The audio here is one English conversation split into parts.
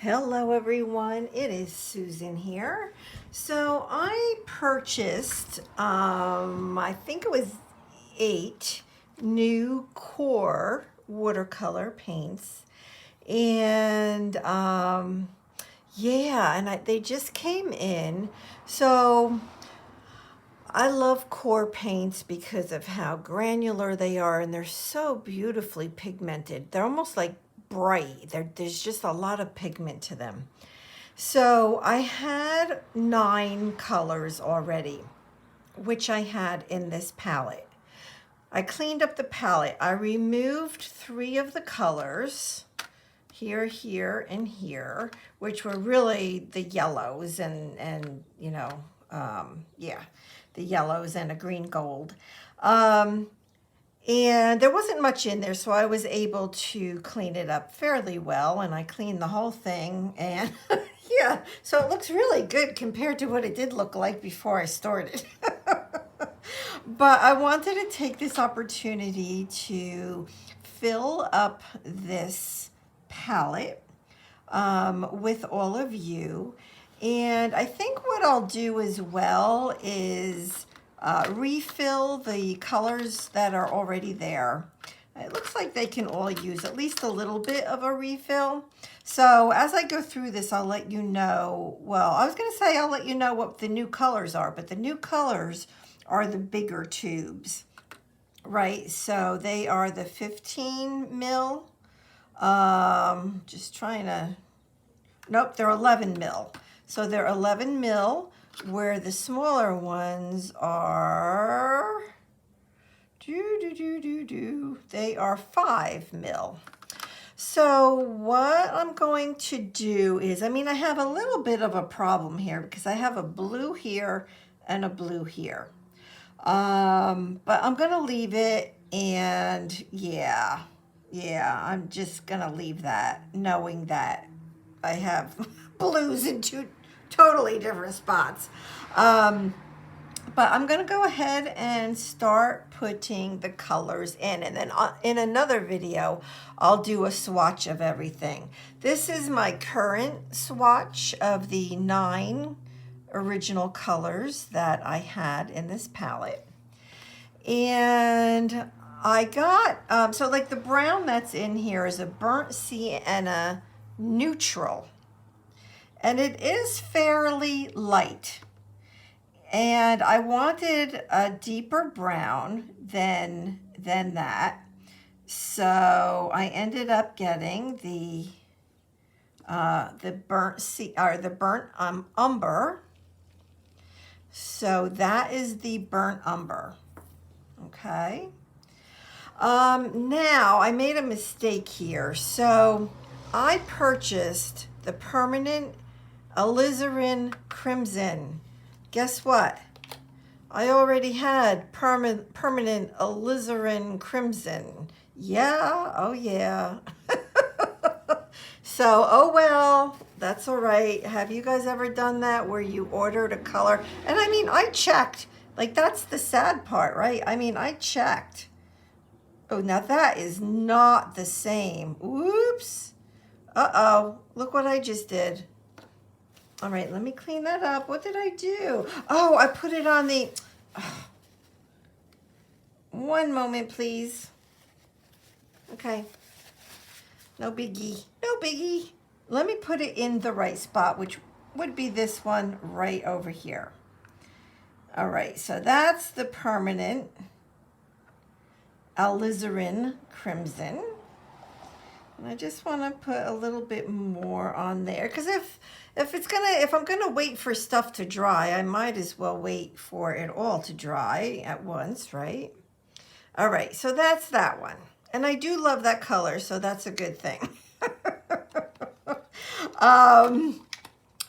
Hello everyone, it is Susan here. So I purchased, I think it was 8 new QOR watercolor paints. And yeah, and they just came in. So I love QOR paints because of how granular they are, and they're so beautifully pigmented. They're almost like bright. There's just a lot of pigment to them. So I had 9 colors already, which I had in this palette. I cleaned up the palette. I removed 3 of the colors, here, here, and here, which were really the yellows and you know, yeah, the yellows and a green gold. And there wasn't much in there, so I was able to clean it up fairly well, and I cleaned the whole thing, and yeah, so it looks really good compared to what it did look like before I started. But I wanted to take this opportunity to fill up this palette with all of you. And I think what I'll do as well is refill the colors that are already there. It looks like they can all use at least a little bit of a refill. So as I go through this, I'll let you know, well, I was gonna say I'll let you know what the new colors are, but the new colors are the bigger tubes, right? So they are the 15 mil, just trying to, nope, they're 11 mil. So they're 11 mil, where the smaller ones are, they are 5 mil. So what I'm going to do is, I have a little bit of a problem here because I have a blue here and a blue here. But I'm gonna leave it, and yeah, I'm just gonna leave that, knowing that I have blues in 2 totally different spots. But I'm gonna go ahead and start putting the colors in, and then in another video I'll do a swatch of everything. This is my current swatch of the 9 original colors that I had in this palette. And I got, so like the brown that's in here is a burnt sienna neutral. And it is fairly light. And I wanted a deeper brown than that. So I ended up getting the burnt umber. So that is the burnt umber. Okay. Now I made a mistake here. So I purchased the permanent Alizarin crimson. Guess what? I already had permanent Alizarin crimson. Yeah, oh yeah. So, oh well, that's all right. Have you guys ever done that where you ordered a color? And I checked. Like, that's the sad part, right? I checked. Oh, now that is not the same. Oops. Uh-oh. Look what I just did. All right, let me clean that up. What did I do? Oh, I put it on the... Oh. One moment, please. Okay. No biggie. No biggie. Let me put it in the right spot, which would be this one right over here. All right, so that's the permanent Alizarin crimson. And I just want to put a little bit more on there, because if I'm gonna wait for stuff to dry, I might as well wait for it all to dry at once, right? All right, so that's that one. And I do love that color, so that's a good thing. All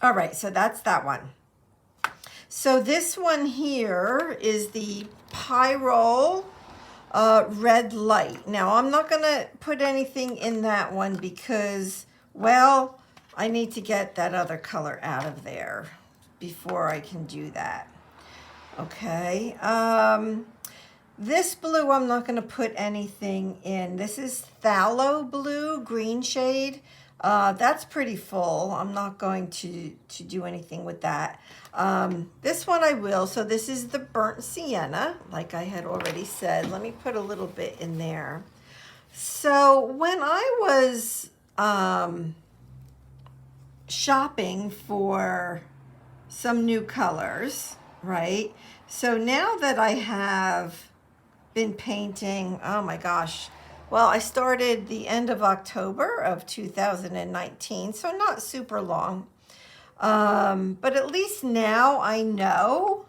right, so that's that one. So this one here is the Pyrrole red light. Now I'm not gonna put anything in that one because, well, I need to get that other color out of there before I can do that. Okay. This blue I'm not gonna put anything in. This is Phthalo blue, green shade. That's pretty full. I'm not going to do anything with that. This one I will. So this is the burnt sienna, like I had already said. Let me put a little bit in there. So when I was shopping for some new colors, right? So now that I have been painting, oh my gosh, well, I started the end of October of 2019, so not super long. But at least now I know,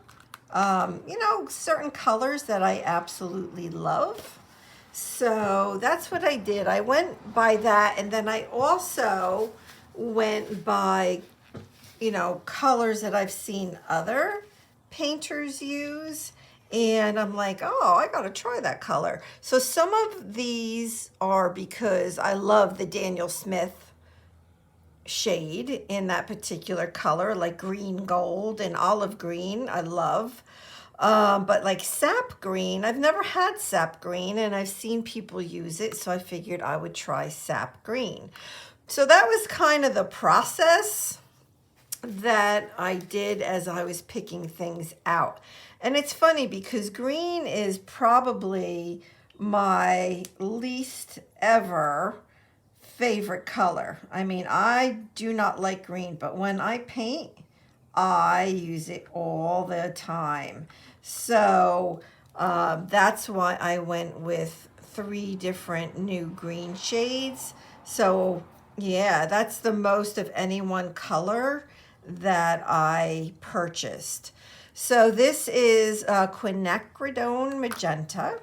certain colors that I absolutely love. So that's what I did. I went by that, and then I also went by, colors that I've seen other painters use. And I'm like, oh, I gotta try that color. So some of these are because I love the Daniel Smith shade in that particular color, like green gold and olive green, I love. But like sap green, I've never had sap green, and I've seen people use it, so I figured I would try sap green. So that was kind of the process that I did as I was picking things out. And it's funny because green is probably my least ever favorite color. I mean, I do not like green, but when I paint, I use it all the time. So that's why I went with 3 different new green shades. So yeah, that's the most of any one color that I purchased. So this is Quinacridone Magenta.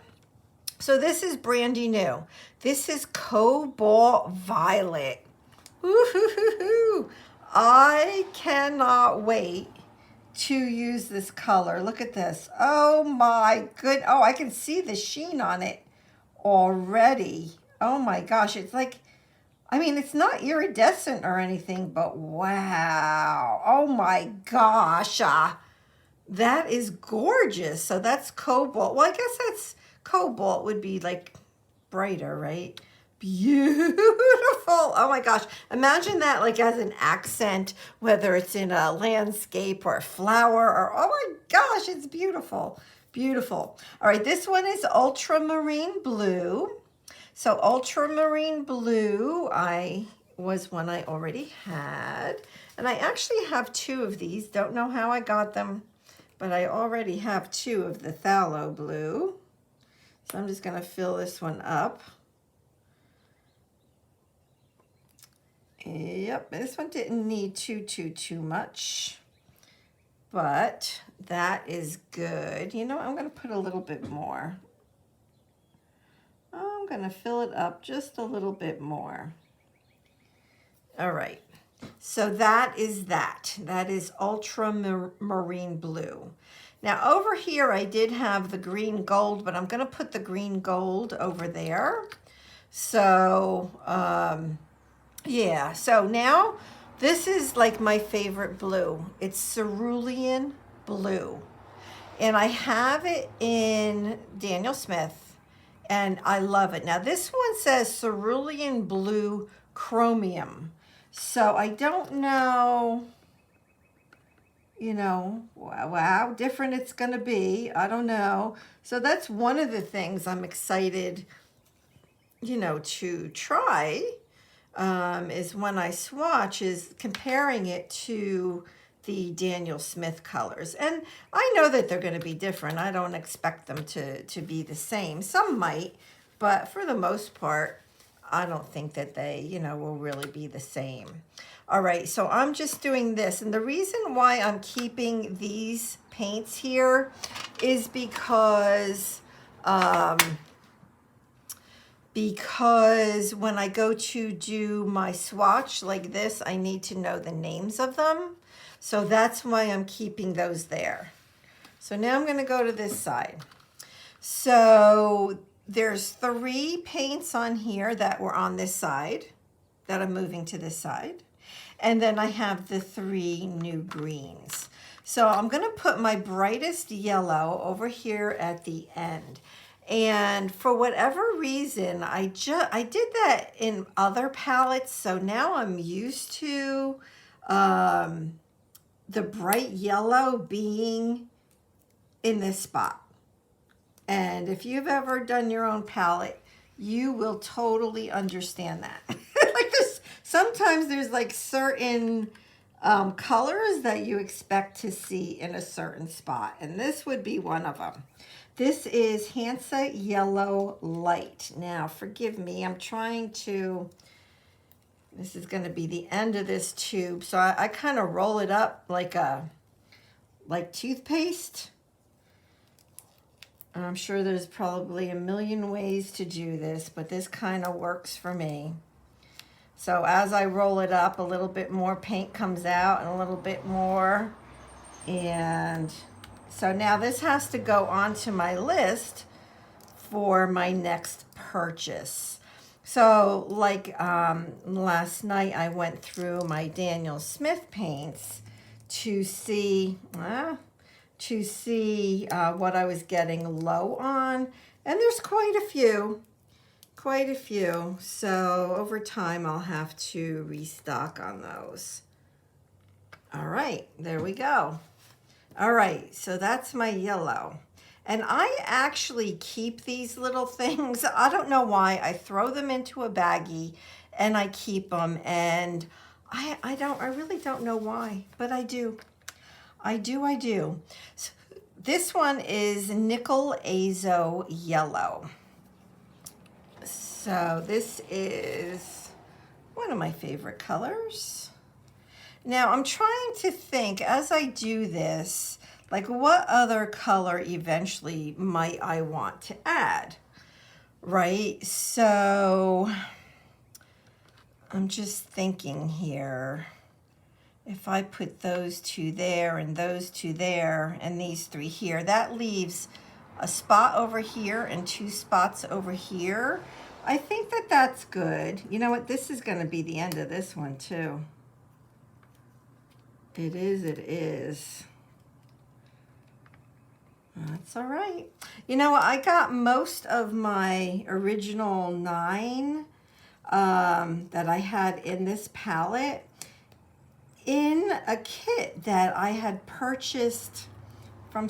So this is brandy new. This is Cobalt Violet. Woo-hoo-hoo-hoo. I cannot wait to use this color. Look at this. Oh my good. Oh, I can see the sheen on it already. Oh my gosh. It's like, I mean, it's not iridescent or anything, but wow. Oh my gosh. That is gorgeous. So that's cobalt. Well, I guess that's cobalt would be like brighter, right? Beautiful. Oh my gosh. Imagine that like as an accent, whether it's in a landscape or a flower or, oh my gosh, it's beautiful. Beautiful. All right, this one is ultramarine blue. So ultramarine blue, was one I already had. And I actually have 2 of these. Don't know how I got them, but I already have 2 of the phthalo blue. So I'm just going to fill this one up. Yep, this one didn't need too much, but that is good. You know, I'm going to put a little bit more. I'm going to fill it up just a little bit more. All right, so that is that. That is ultramarine blue. Now over here I did have the green gold, but I'm going to put the green gold over there. So, yeah, so now this is like my favorite blue. It's Cerulean Blue. And I have it in Daniel Smith, and I love it. Now this one says Cerulean Blue Chromium. So I don't know, how different it's going to be. I don't know. So that's one of the things I'm excited, to try. Is when I swatch is comparing it to the Daniel Smith colors. And I know that they're going to be different. I don't expect them to be the same. Some might, but for the most part, I don't think that they, will really be the same. All right, so I'm just doing this. And the reason why I'm keeping these paints here is because when I go to do my swatch like this, I need to know the names of them. So that's why I'm keeping those there. So now I'm going to go to this side. So there's 3 paints on here that were on this side that I'm moving to this side. And then I have the 3 new greens. So I'm going to put my brightest yellow over here at the end. And for whatever reason, I did that in other palettes, so now I'm used to the bright yellow being in this spot. And if you've ever done your own palette, you will totally understand that. Like this, sometimes there's like certain colors that you expect to see in a certain spot, and this would be one of them. This is Hansa Yellow Light. Now, forgive me, I'm trying to, this is going to be the end of this tube, so I kind of roll it up like toothpaste. I'm sure there's probably a million ways to do this, but this kind of works for me. So as I roll it up, a little bit more paint comes out and a little bit more. And so now this has to go onto my list for my next purchase. So like last night I went through my Daniel Smith paints to see what I was getting low on, and there's quite a few. So over time I'll have to restock on those. All right, there we go. All right, so that's my yellow. And I actually keep these little things. I don't know why. I throw them into a baggie and I keep them, and I really don't know why, but I do. So this one is Nickel Azo Yellow. So this is one of my favorite colors. Now I'm trying to think as I do this, like what other color eventually might I want to add, right? So I'm just thinking here. If I put those two there and those two there and these three here, that leaves a spot over here and two spots over here. I think that that's good. You know what? This is going to be the end of this one too. It is. That's all right. You know what? I got most of my original 9 that I had in this palette in a kit that I had purchased from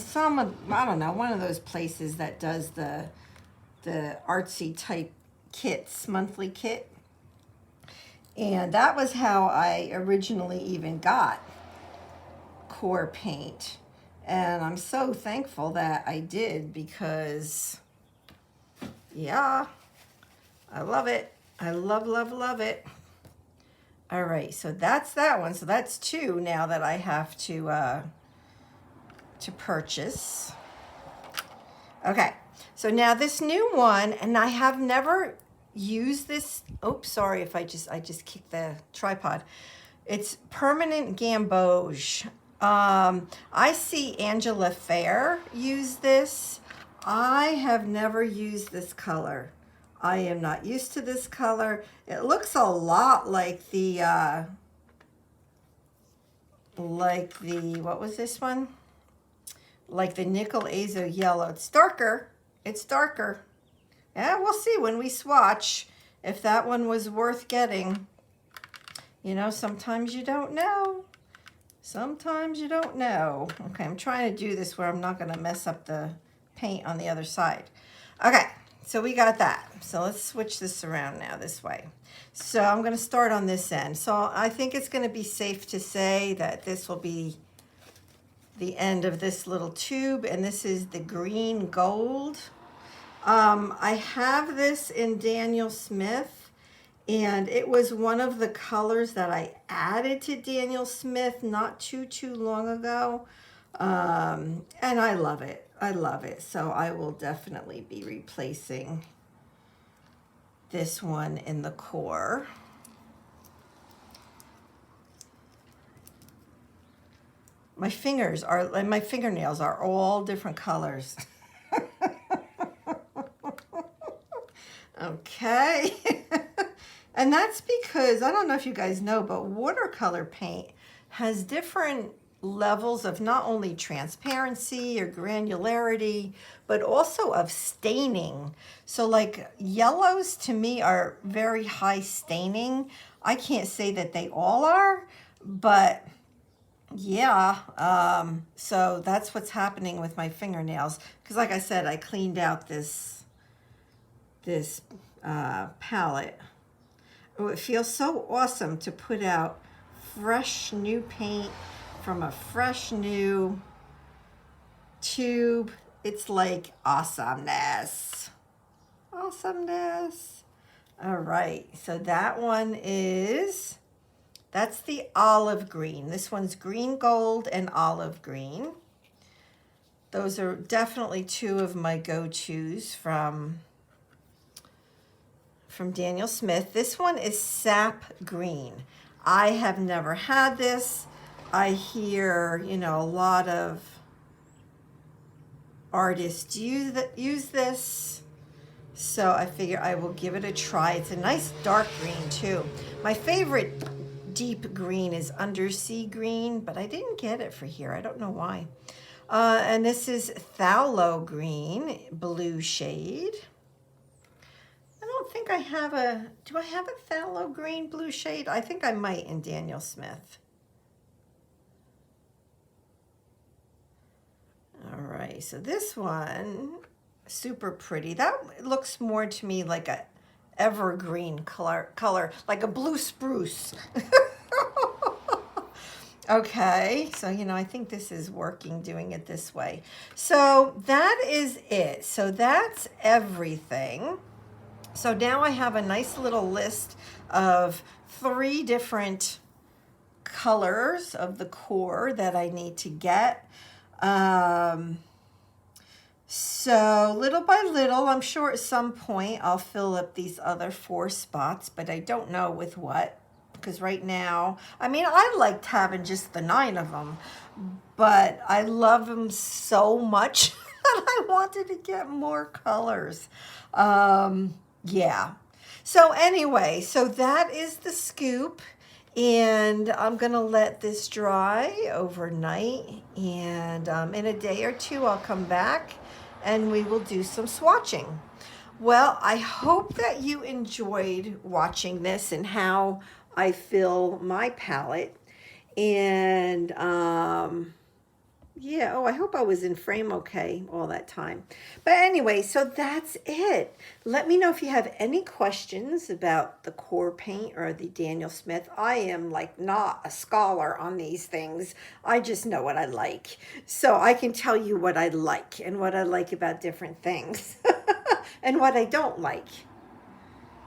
I don't know, one of those places that does the artsy type kits, monthly kit. And that was how I originally even got QOR paint. And I'm so thankful that I did, because yeah, I love it. I love it. All right, so that's that one. So that's 2 now that I have to purchase. Okay, so now this new one, and I have never used this. Oops, sorry if I just kicked the tripod. It's Permanent Gamboge. I see Angela Fair use this. I have never used this color. I am not used to this color. It looks a lot like the what was this one? Like the Nickel Azo Yellow. It's darker. Yeah, we'll see when we swatch if that one was worth getting. You know, sometimes you don't know. Okay, I'm trying to do this where I'm not going to mess up the paint on the other side. Okay, so we got that. So let's switch this around now this way. So I'm going to start on this end. So I think it's going to be safe to say that this will be the end of this little tube, and this is the green gold. I have this in Daniel Smith, and it was one of the colors that I added to Daniel Smith not too long ago, and I love it. So I will definitely be replacing this one in the QOR. My fingernails are all different colors. Okay. And that's because, I don't know if you guys know, but watercolor paint has different levels of not only transparency or granularity, but also of staining. So like yellows to me are very high staining. I can't say that they all are, but yeah, so that's what's happening with my fingernails. Because like I said, I cleaned out this palette. Oh, it feels so awesome to put out fresh new paint from a fresh new tube. It's like awesomeness. Awesomeness. All right, so that one is, that's the olive green. This one's green gold and olive green. Those are definitely two of my go-tos from Daniel Smith. This one is sap green. I have never had this. I hear, you know, a lot of artists use this. So I figure I will give it a try. It's a nice dark green too. My favorite deep green is undersea green, but I didn't get it for here. I don't know why. And this is phthalo green, blue shade. I don't think I have a, do I have a phthalo green blue shade? I think I might in Daniel Smith. All right, so this one, super pretty. That looks more to me like a evergreen color, like a blue spruce. Okay, so you know, I think this is working doing it this way. So that is it. So that's everything. So now I have a nice little list of 3 different colors of the core that I need to get. So little by little, I'm sure at some point I'll fill up these other 4 spots, but I don't know with what. Because right now, I mean, I liked having just the 9 of them, but I love them so much that I wanted to get more colors. Yeah. So anyway, so that is the scoop, and I'm going to let this dry overnight, and in a day or 2, I'll come back and we will do some swatching. Well, I hope that you enjoyed watching this and how I fill my palette, and yeah, oh, I hope I was in frame okay all that time. But anyway, so that's it. Let me know if you have any questions about the core paint or the Daniel Smith. I am like not a scholar on these things. I just know what I like. So I can tell you what I like and what I like about different things and what I don't like.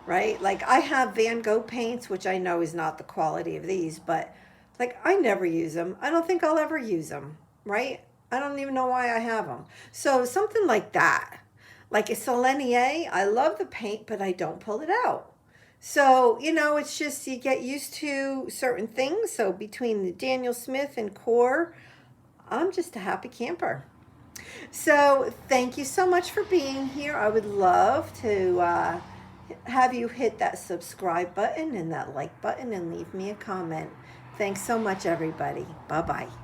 Right? Like I have Van Gogh paints, which I know is not the quality of these, but like I never use them. I don't think I'll ever use them, right? I don't even know why I have them. So something like that, like a Selenier, I love the paint, but I don't pull it out. So, you know, it's just you get used to certain things. So between the Daniel Smith and Core, I'm just a happy camper. So thank you so much for being here. I would love to have you hit that subscribe button and that like button and leave me a comment. Thanks so much, everybody. Bye-bye.